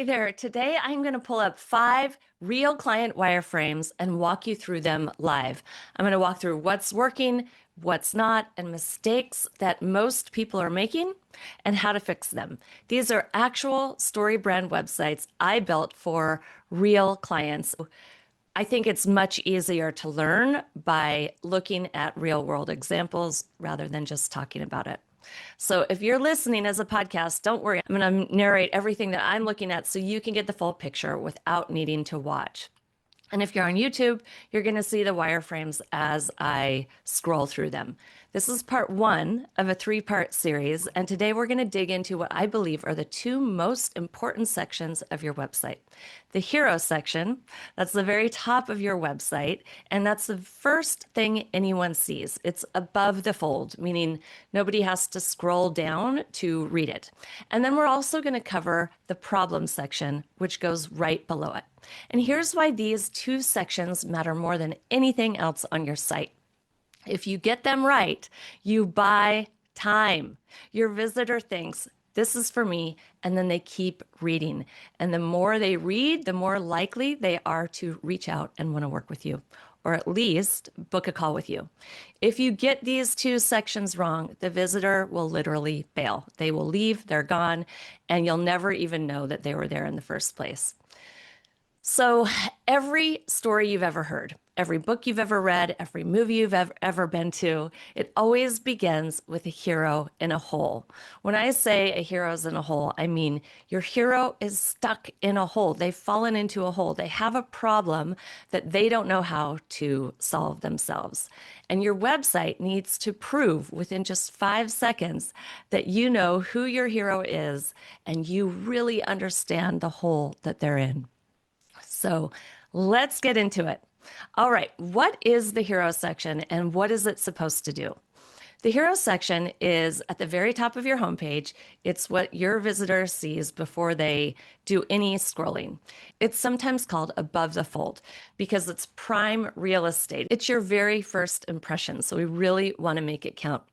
Hey there. Today I'm going to pull up 5 real client wireframes and walk you through them live. I'm going to walk through what's working, what's not, and mistakes that most people are making and how to fix them. These are actual StoryBrand websites I built for real clients. I think it's much easier to learn by looking at real world examples rather than just talking about it. So if you're listening as a podcast, don't worry. I'm going to narrate everything that I'm looking at so you can get the full picture without needing to watch. And if you're on YouTube, you're going to see the wireframes as I scroll through them. This is part 1 of a 3-part series, and today we're going to dig into what I believe are the 2 most important sections of your website. The hero section, that's the very top of your website, and that's the first thing anyone sees. It's above the fold, meaning nobody has to scroll down to read it. And then we're also going to cover the problem section, which goes right below it. And here's why these 2 sections matter more than anything else on your site. If you get them right, you buy time. Your visitor thinks, this is for me, and then they keep reading. And the more they read, the more likely they are to reach out and want to work with you, or at least book a call with you. If you get these 2 sections wrong, the visitor will literally bail. They will leave, they're gone, and you'll never even know that they were there in the first place. So every story you've ever heard, every book you've ever read, every movie you've ever been to, it always begins with a hero in a hole. When I say a hero's in a hole, I mean your hero is stuck in a hole. They've fallen into a hole. They have a problem that they don't know how to solve themselves. And your website needs to prove within just 5 seconds that you know who your hero is and you really understand the hole that they're in. So let's get into it. All right, what is the hero section and what is it supposed to do? The hero section is at the very top of your homepage. It's what your visitor sees before they do any scrolling. It's sometimes called above the fold because it's prime real estate. It's your very first impression, so we really want to make it count.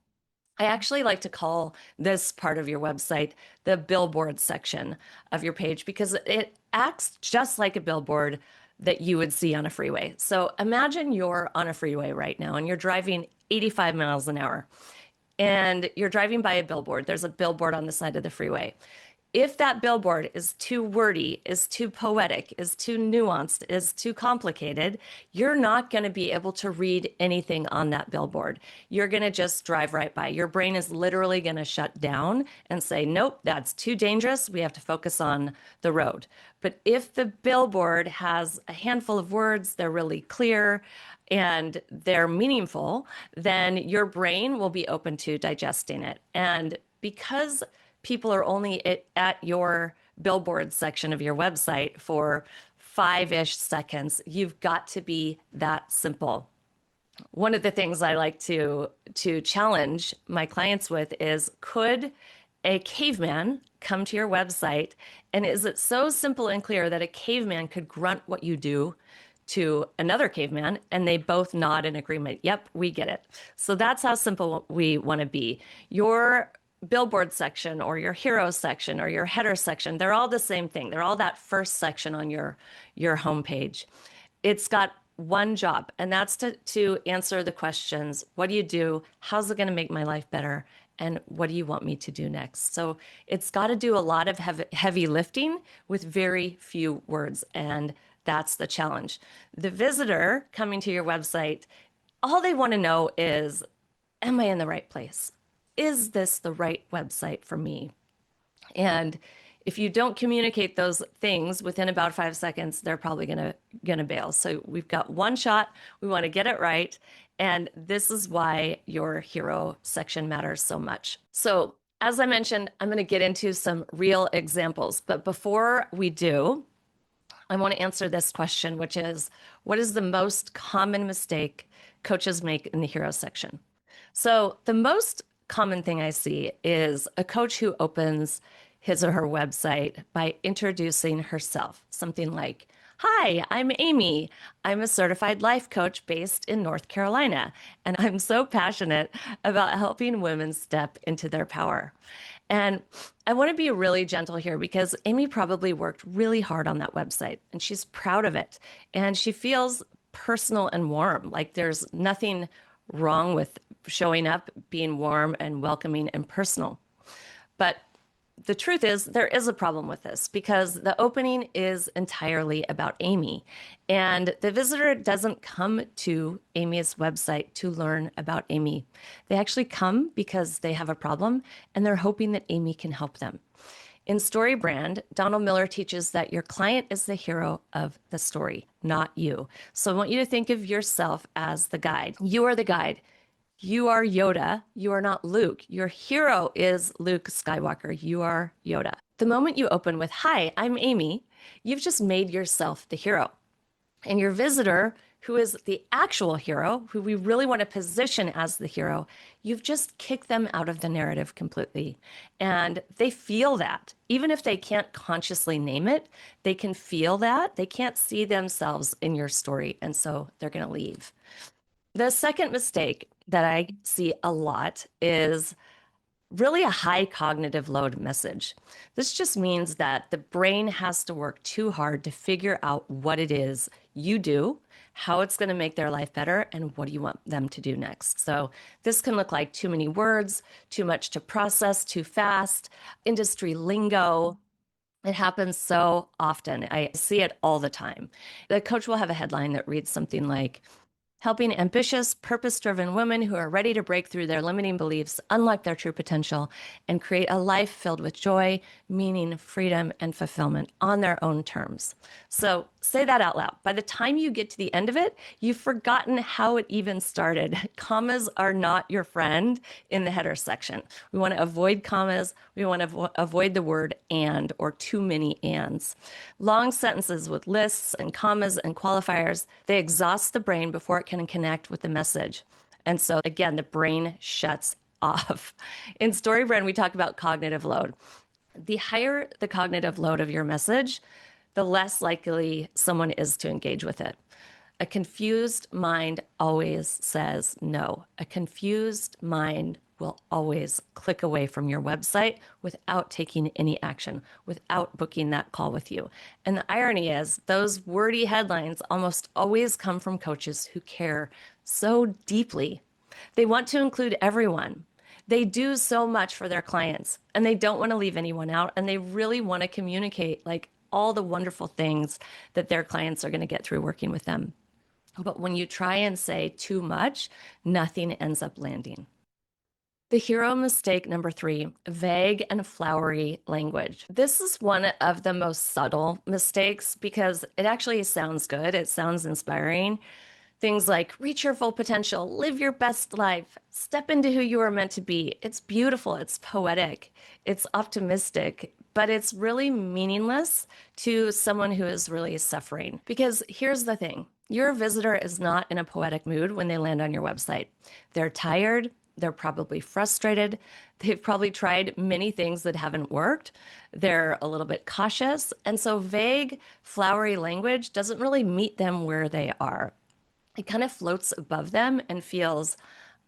I actually like to call this part of your website the billboard section of your page because it acts just like a billboard that you would see on a freeway. So imagine you're on a freeway right now and you're driving 85 miles an hour and you're driving by a billboard. There's a billboard on the side of the freeway. If that billboard is too wordy, is too poetic, is too nuanced, is too complicated, you're not going to be able to read anything on that billboard. You're going to just drive right by. Your brain is literally going to shut down and say, nope, that's too dangerous. We have to focus on the road. But if the billboard has a handful of words, they're really clear, and they're meaningful, then your brain will be open to digesting it. And because people are only at your billboard section of your website for 5-ish seconds, you've got to be that simple. One of the things I like to challenge my clients with is, could a caveman come to your website, and is it so simple and clear that a caveman could grunt what you do to another caveman and they both nod in agreement? Yep, we get it. So that's how simple we want to be. Your billboard section or your hero section or your header section, they're all the same thing. They're all that first section on your homepage. It's got one job, and that's to answer the questions. What do you do? How's it going to make my life better? And what do you want me to do next? So it's got to do a lot of heavy lifting with very few words, and that's the challenge. The visitor coming to your website, all they want to know is, am I in the right place? Is this the right website for me? And if you don't communicate those things within about 5 seconds, they're probably gonna bail. So we've got one shot. We want to get it right. And this is why your hero section matters so much. So as I mentioned, I'm going to get into some real examples. But before we do, I want to answer this question, which is, what is the most common mistake coaches make in the hero section? So the most common thing I see is a coach who opens his or her website by introducing herself. Something like, hi, I'm Amy. I'm a certified life coach based in North Carolina, and I'm so passionate about helping women step into their power. And I want to be really gentle here because Amy probably worked really hard on that website and she's proud of it. And she feels personal and warm, like there's nothing wrong with showing up, being warm and welcoming and personal. But the truth is, there is a problem with this because the opening is entirely about Amy. And the visitor doesn't come to Amy's website to learn about Amy. They actually come because they have a problem and they're hoping that Amy can help them. In StoryBrand, Donald Miller teaches that your client is the hero of the story, not you. So I want you to think of yourself as the guide. You are the guide. You are Yoda. You are not Luke. Your hero is Luke Skywalker. You are Yoda. The moment you open with, "Hi, I'm Amy," you've just made yourself the hero. And your visitor, who is the actual hero, who we really want to position as the hero, you've just kicked them out of the narrative completely. And they feel that. Even if they can't consciously name it, they can feel that. They can't see themselves in your story. And so they're going to leave. The second mistake that I see a lot is really a high cognitive load message. This just means that the brain has to work too hard to figure out what it is you do, how it's going to make their life better, and what do you want them to do next. So this can look like too many words, too much to process, too fast, industry lingo. It happens so often. I see it all the time. The coach will have a headline that reads something like, "Helping ambitious, purpose-driven women who are ready to break through their limiting beliefs, unlock their true potential, and create a life filled with joy, meaning, freedom, and fulfillment on their own terms." So say that out loud. By the time you get to the end of it, you've forgotten how it even started. Commas are not your friend in the header section. We want to avoid commas. We want to avoid the word and or too many ands. Long sentences with lists and commas and qualifiers, they exhaust the brain before it can connect with the message. And so again, the brain shuts off. In StoryBrand, we talk about cognitive load. The higher the cognitive load of your message, the less likely someone is to engage with it. A confused mind always says no. A confused mind will always click away from your website without taking any action, without booking that call with you. And the irony is, those wordy headlines almost always come from coaches who care so deeply. They want to include everyone. They do so much for their clients and they don't want to leave anyone out. And they really want to communicate like all the wonderful things that their clients are going to get through working with them. But when you try and say too much, nothing ends up landing. The hero mistake number 3, vague and flowery language. This is one of the most subtle mistakes because it actually sounds good. It sounds inspiring. Things like reach your full potential, live your best life, step into who you are meant to be. It's beautiful, it's poetic, it's optimistic, but it's really meaningless to someone who is really suffering. Because here's the thing, your visitor is not in a poetic mood when they land on your website. They're tired, they're probably frustrated, they've probably tried many things that haven't worked, they're a little bit cautious, and so vague, flowery language doesn't really meet them where they are. It kind of floats above them and feels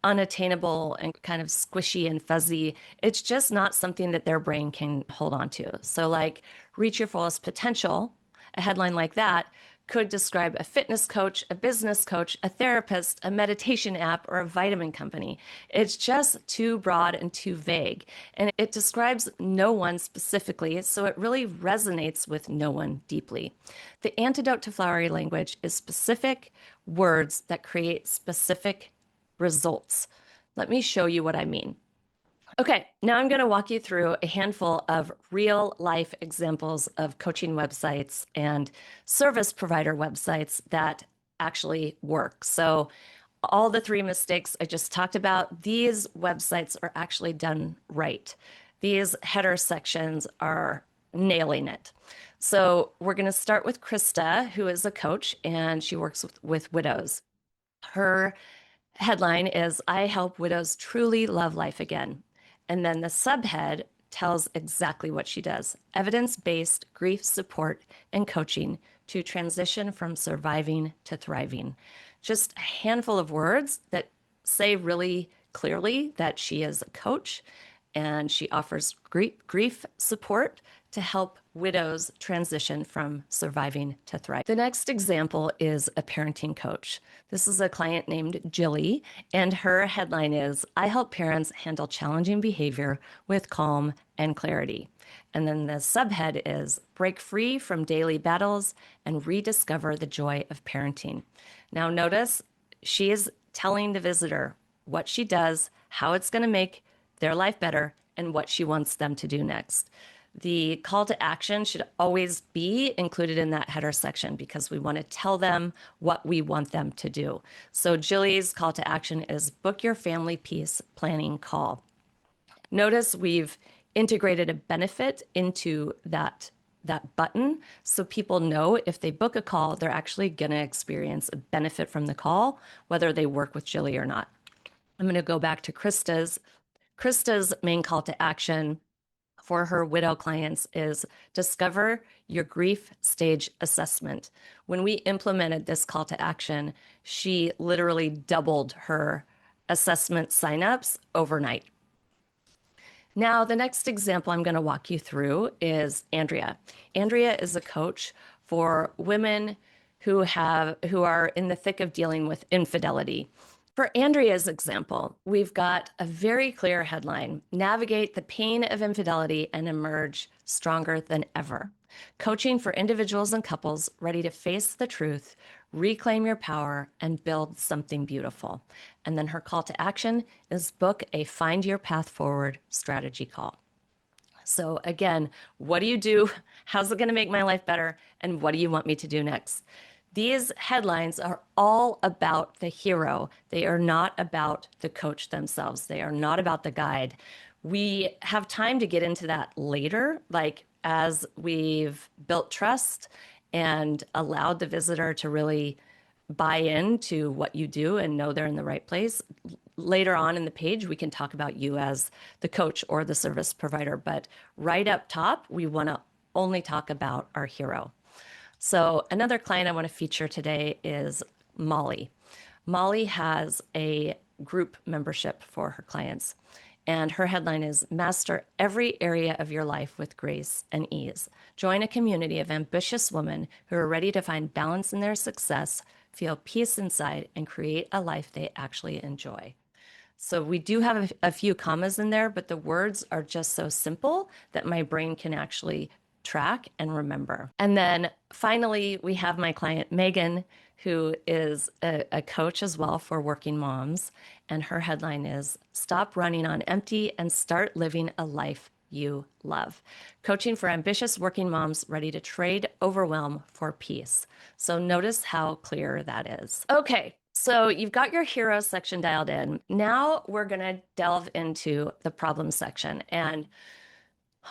unattainable and kind of squishy and fuzzy. It's just not something that their brain can hold on to. So like reach your fullest potential, a headline like that could describe a fitness coach, a business coach, a therapist, a meditation app, or a vitamin company. It's just too broad and too vague. And it describes no one specifically, so it really resonates with no one deeply. The antidote to flowery language is specific words that create specific results. Let me show you what I mean. Okay, now I'm going to walk you through a handful of real life examples of coaching websites and service provider websites that actually work. So all the 3 mistakes I just talked about, these websites are actually done right. These header sections are nailing it. So we're going to start with Krista, who is a coach, and she works with widows. Her headline is, "I help widows truly love life again." And then the subhead tells exactly what she does: evidence-based grief support and coaching to transition from surviving to thriving. Just a handful of words that say really clearly that she is a coach and she offers grief support to help widows transition from surviving to thrive. The next example is a parenting coach. This is a client named Jilly, and her headline is, I help parents handle challenging behavior with calm and clarity. And then the subhead is, break free from daily battles and rediscover the joy of parenting. Now notice she is telling the visitor what she does, how it's going to make their life better, and what she wants them to do next. The call to action should always be included in that header section because we want to tell them what we want them to do. So Jilly's call to action is book your family peace planning call. Notice we've integrated a benefit into that button so people know if they book a call, they're actually going to experience a benefit from the call, whether they work with Jilly or not. I'm going to go back to Krista's. Krista's main call to action for her widow clients is discover your grief stage assessment. When we implemented this call to action, she literally doubled her assessment signups overnight. Now, the next example I'm going to walk you through is Andrea. Andrea is a coach for women who are in the thick of dealing with infidelity. For Andrea's example, we've got a very clear headline, navigate the pain of infidelity and emerge stronger than ever. Coaching for individuals and couples ready to face the truth, reclaim your power, and build something beautiful. And then her call to action is book a Find Your Path Forward strategy call. So again, what do you do? How's it going to make my life better? And what do you want me to do next? These headlines are all about the hero. They are not about the coach themselves. They are not about the guide. We have time to get into that later, like as we've built trust and allowed the visitor to really buy into what you do and know they're in the right place. Later on in the page, we can talk about you as the coach or the service provider. But right up top, we want to only talk about our hero. So another client I want to feature today is Molly. Molly has a group membership for her clients, and her headline is Master Every Area of Your Life with Grace and Ease. Join a community of ambitious women who are ready to find balance in their success, feel peace inside, and create a life they actually enjoy. So we do have a few commas in there, but the words are just so simple that my brain can actually track and remember. And then finally, we have my client, Megan, who is a coach as well for working moms. And her headline is Stop Running on Empty and Start Living a Life You Love. Coaching for ambitious working moms ready to trade overwhelm for peace. So notice how clear that is. Okay. So you've got your hero section dialed in. Now we're going to delve into the problem section. And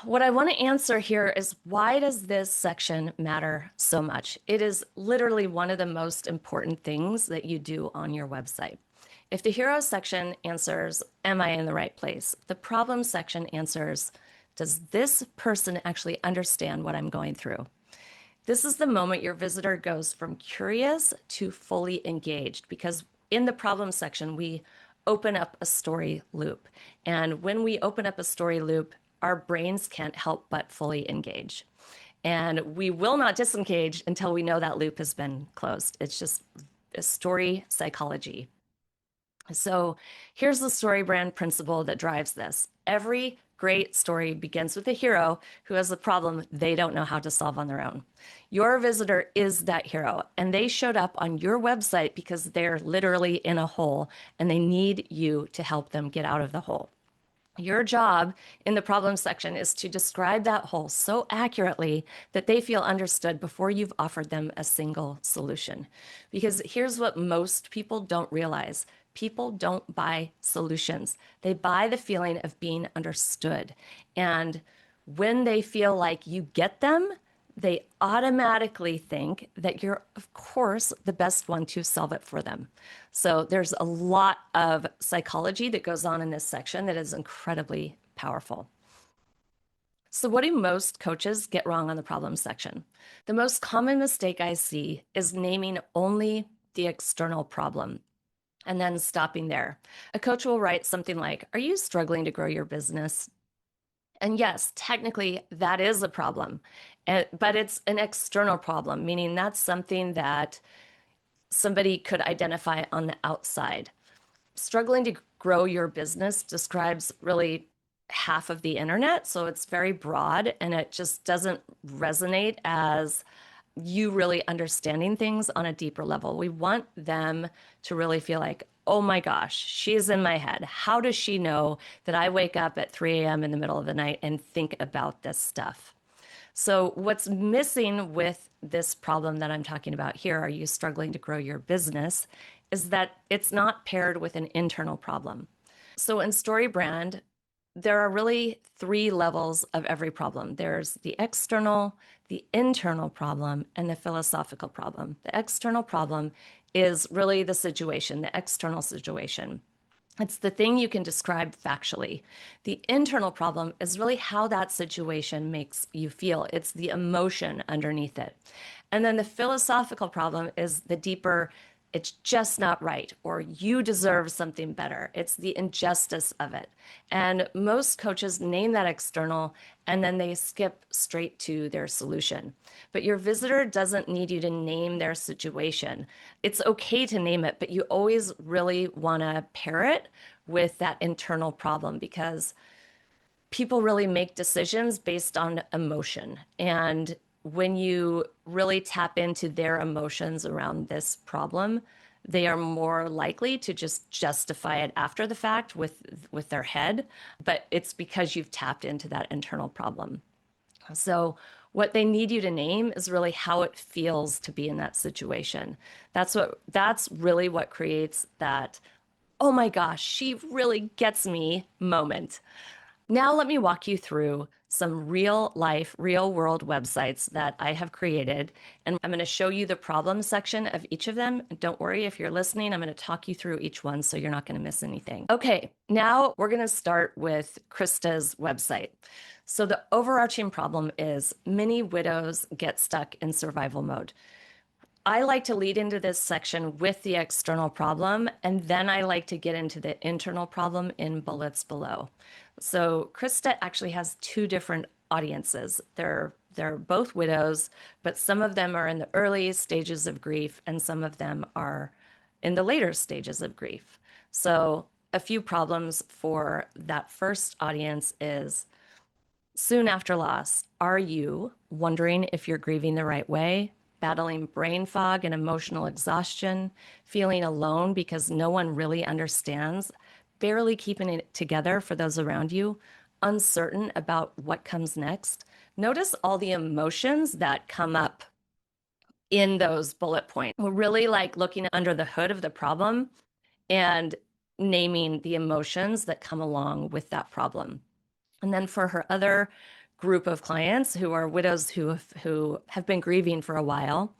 what I want to answer here is, why does this section matter so much? It is literally one of the most important things that you do on your website. If the hero section answers, am I in the right place? The problem section answers, does this person actually understand what I'm going through? This is the moment your visitor goes from curious to fully engaged, because in the problem section, we open up a story loop. And when we open up a story loop, our brains can't help but fully engage. And we will not disengage until we know that loop has been closed. It's just a story psychology. So here's the StoryBrand principle that drives this. Every great story begins with a hero who has a problem they don't know how to solve on their own. Your visitor is that hero, and they showed up on your website because they're literally in a hole and they need you to help them get out of the hole. Your job in the problem section is to describe that hole so accurately that they feel understood before you've offered them a single solution. Because here's what most people don't realize. People don't buy solutions. They buy the feeling of being understood. And when they feel like you get them, they automatically think that you're, of course, the best one to solve it for them. So there's a lot of psychology that goes on in this section that is incredibly powerful. So what do most coaches get wrong on the problem section? The most common mistake I see is naming only the external problem. and then stopping there. A coach will write something like, "Are you struggling to grow your business?" And yes, technically that is a problem, but it's an external problem, meaning that's something that somebody could identify on the outside. Struggling to grow your business describes really half of the internet. So it's very broad and it just doesn't resonate as you really understanding things on a deeper level. We want them to really feel like, oh my gosh, she's in my head. How does she know that I wake up at 3 a.m. in the middle of the night and think about this stuff? So, what's missing with this problem that I'm talking about here, are you struggling to grow your business, is that it's not paired with an internal problem. So, in StoryBrand, there are really three levels of every problem. There's the external, the internal problem, and the philosophical problem. The external problem is really the situation, the external situation. It's the thing you can describe factually. The internal problem is really how that situation makes you feel. It's the emotion underneath it. And then the philosophical problem is the deeper, it's just not right, or you deserve something better. It's the injustice of it. And most coaches name that external and then they skip straight to their solution. But your visitor doesn't need you to name their situation. It's okay to name it, but you always really want to pair it with that internal problem because people really make decisions based on emotion. And when you really tap into their emotions around this problem, they are more likely to just justify it after the fact with their head, but it's because you've tapped into that internal problem. So what they need you to name is really how it feels to be in that situation. That's really what creates that, oh my gosh, she really gets me moment. Now let me walk you through some real life, real world websites that I have created. And I'm going to show you the problem section of each of them. And don't worry, if you're listening, I'm going to talk you through each one so you're not going to miss anything. Okay, now we're going to start with Krista's website. So the overarching problem is many widows get stuck in survival mode. I like to lead into this section with the external problem, and then I like to get into the internal problem in bullets below. So Krista actually has two different audiences. They're both widows, but some of them are in the early stages of grief, and some of them are in the later stages of grief. So a few problems for that first audience is soon after loss, are you wondering if you're grieving the right way? Battling brain fog and emotional exhaustion, feeling alone because no one really understands, barely keeping it together for those around you, uncertain about what comes next. Notice all the emotions that come up in those bullet points. We're really like looking under the hood of the problem and naming the emotions that come along with that problem. And then for her other group of clients who are widows who have been grieving for a while,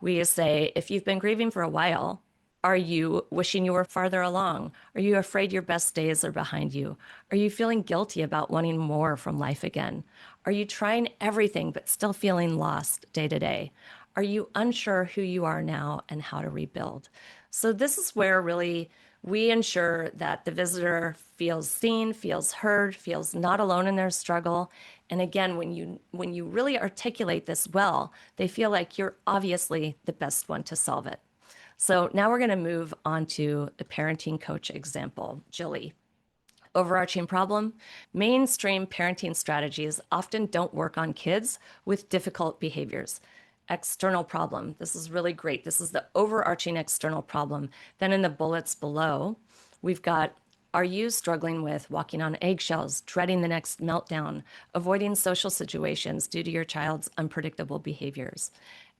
we say, if you've been grieving for a while, are you wishing you were farther along? Are you afraid your best days are behind you? Are you feeling guilty about wanting more from life again? Are you trying everything but still feeling lost day to day? Are you unsure who you are now and how to rebuild? So this is where really we ensure that the visitor feels seen, feels heard, feels not alone in their struggle. And again, when you really articulate this well, they feel like you're obviously the best one to solve it. So now we're going to move on to the parenting coach example, Jilly. Overarching problem, mainstream parenting strategies often don't work on kids with difficult behaviors. External problem, this is really great. This is the overarching external problem. Then in the bullets below, we've got, are you struggling with walking on eggshells, dreading the next meltdown, avoiding social situations due to your child's unpredictable behaviors?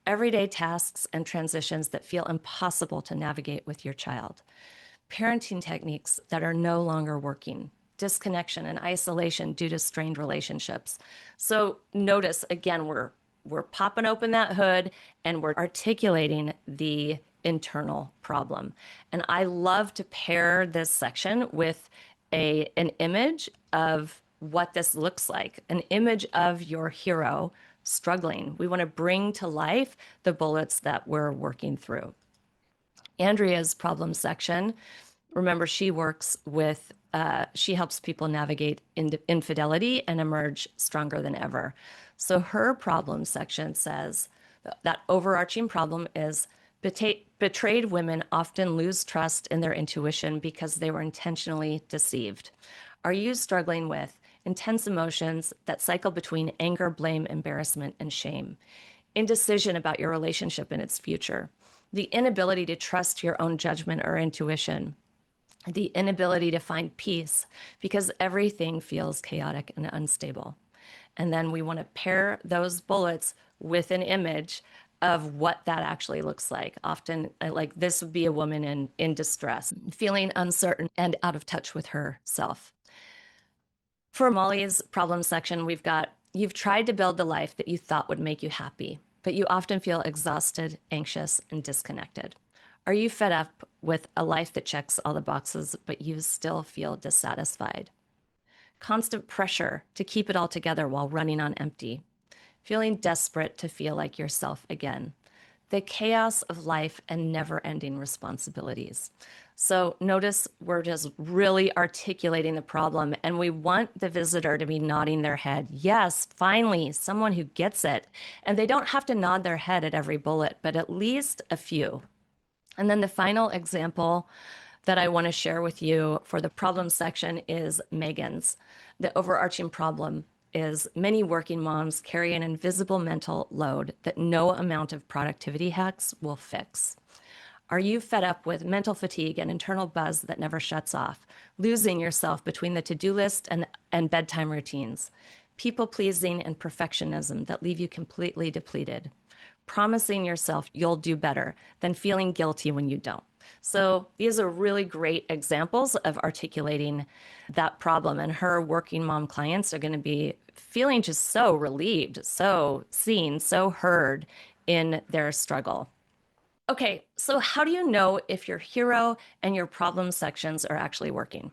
Everyday tasks and transitions that feel impossible to navigate with your child. Parenting techniques that are no longer working. Disconnection and isolation due to strained relationships. So notice, again, we're popping open that hood and we're articulating the internal problem. And I love to pair this section with an image of what this looks like, an image of your hero struggling. We want to bring to life the bullets that we're working through. Andrea's problem section, remember, she works with, she helps people navigate infidelity and emerge stronger than ever. So her problem section says that overarching problem is betrayed women often lose trust in their intuition because they were intentionally deceived. Are you struggling with intense emotions that cycle between anger, blame, embarrassment, and shame? Indecision about your relationship and its future? The inability to trust your own judgment or intuition? The inability to find peace because everything feels chaotic and unstable? And then we want to pair those bullets with an image of what that actually looks like. Often, like this would be a woman in distress, feeling uncertain and out of touch with herself. For Molly's problem section, we've got, you've tried to build the life that you thought would make you happy, but you often feel exhausted, anxious, and disconnected. Are you fed up with a life that checks all the boxes, but you still feel dissatisfied? Constant pressure to keep it all together while running on empty. Feeling desperate to feel like yourself again. The chaos of life and never-ending responsibilities. So notice we're just really articulating the problem, and we want the visitor to be nodding their head. Yes, finally, someone who gets it. And they don't have to nod their head at every bullet, but at least a few. And then the final example that I want to share with you for the problem section is Megan's. The overarching problem is many working moms carry an invisible mental load that no amount of productivity hacks will fix. Are you fed up with mental fatigue and internal buzz that never shuts off, losing yourself between the to-do list and bedtime routines, people-pleasing and perfectionism that leave you completely depleted, promising yourself you'll do better, then feeling guilty when you don't? So these are really great examples of articulating that problem, and her working mom clients are going to be feeling just so relieved, so seen, so heard in their struggle. Okay, so how do you know if your hero and your problem sections are actually working?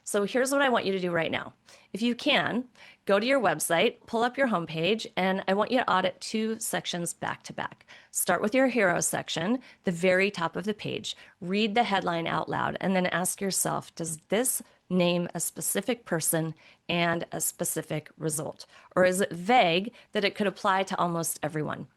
So here's what I want you to do right now. If you can, go to your website, pull up your homepage, and I want you to audit 2 sections back to back. Start with your hero section, the very top of the page. Read the headline out loud, and then ask yourself, does this name a specific person and a specific result? Or is it vague that it could apply to almost everyone?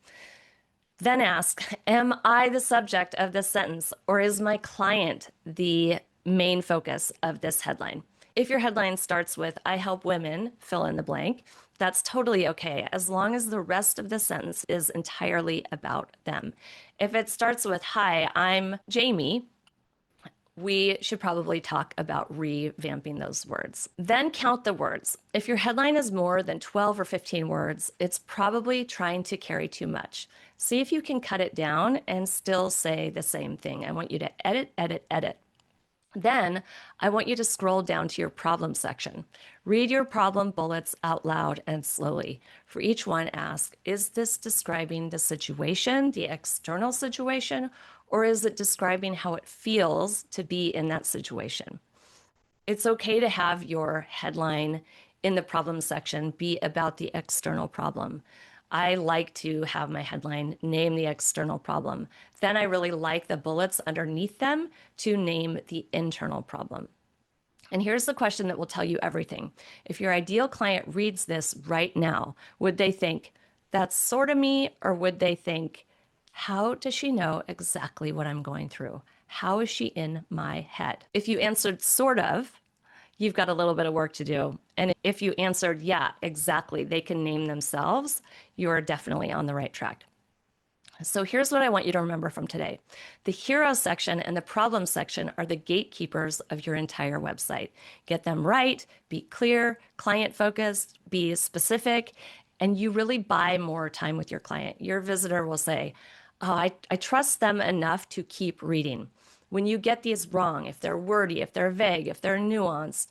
Then ask, am I the subject of this sentence, or is my client the main focus of this headline? If your headline starts with, I help women fill in the blank, that's totally okay, as long as the rest of the sentence is entirely about them. If it starts with, hi, I'm Jamie, we should probably talk about revamping those words. Then count the words. If your headline is more than 12 or 15 words, it's probably trying to carry too much. See if you can cut it down and still say the same thing. I want you to edit, edit, edit. Then I want you to scroll down to your problem section. Read your problem bullets out loud and slowly. For each one, ask, is this describing the situation, the external situation, or is it describing how it feels to be in that situation? It's okay to have your headline in the problem section be about the external problem. I like to have my headline name the external problem. Then I really like the bullets underneath them to name the internal problem. And here's the question that will tell you everything. If your ideal client reads this right now, would they think, that's sort of me, or would they think, how does she know exactly what I'm going through? How is she in my head? If you answered sort of, you've got a little bit of work to do. And if you answered, yeah, exactly, they can name themselves, you are definitely on the right track. So here's what I want you to remember from today. The hero section and the problem section are the gatekeepers of your entire website. Get them right, be clear, client focused, be specific, and you really buy more time with your client. Your visitor will say, oh, I trust them enough to keep reading. When you get these wrong, if they're wordy, if they're vague, if they're nuanced,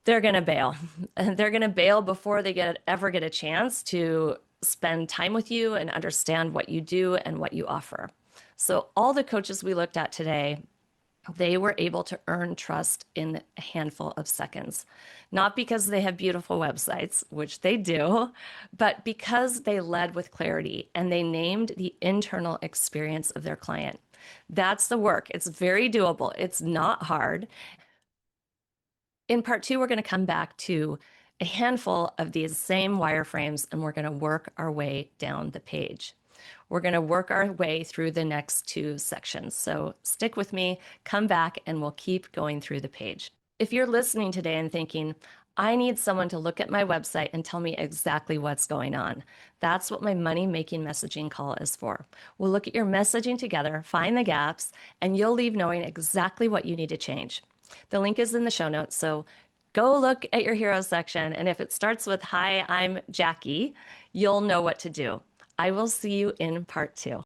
they're going to bail. They're going to bail before they ever get a chance to spend time with you and understand what you do and what you offer. So all the coaches we looked at today They were able to earn trust in a handful of seconds, not because they have beautiful websites, which they do, but because they led with clarity and they named the internal experience of their client. That's the work. It's very doable. It's not hard. In part two, we're going to come back to a handful of these same wireframes and we're going to work our way down the page. We're going to work our way through the next two sections. So stick with me, come back, and we'll keep going through the page. If you're listening today and thinking, I need someone to look at my website and tell me exactly what's going on, that's what my money-making messaging call is for. We'll look at your messaging together, find the gaps, and you'll leave knowing exactly what you need to change. The link is in the show notes, so go look at your heroes section, and if it starts with, "Hi, I'm Jackie," you'll know what to do. I will see you in part two.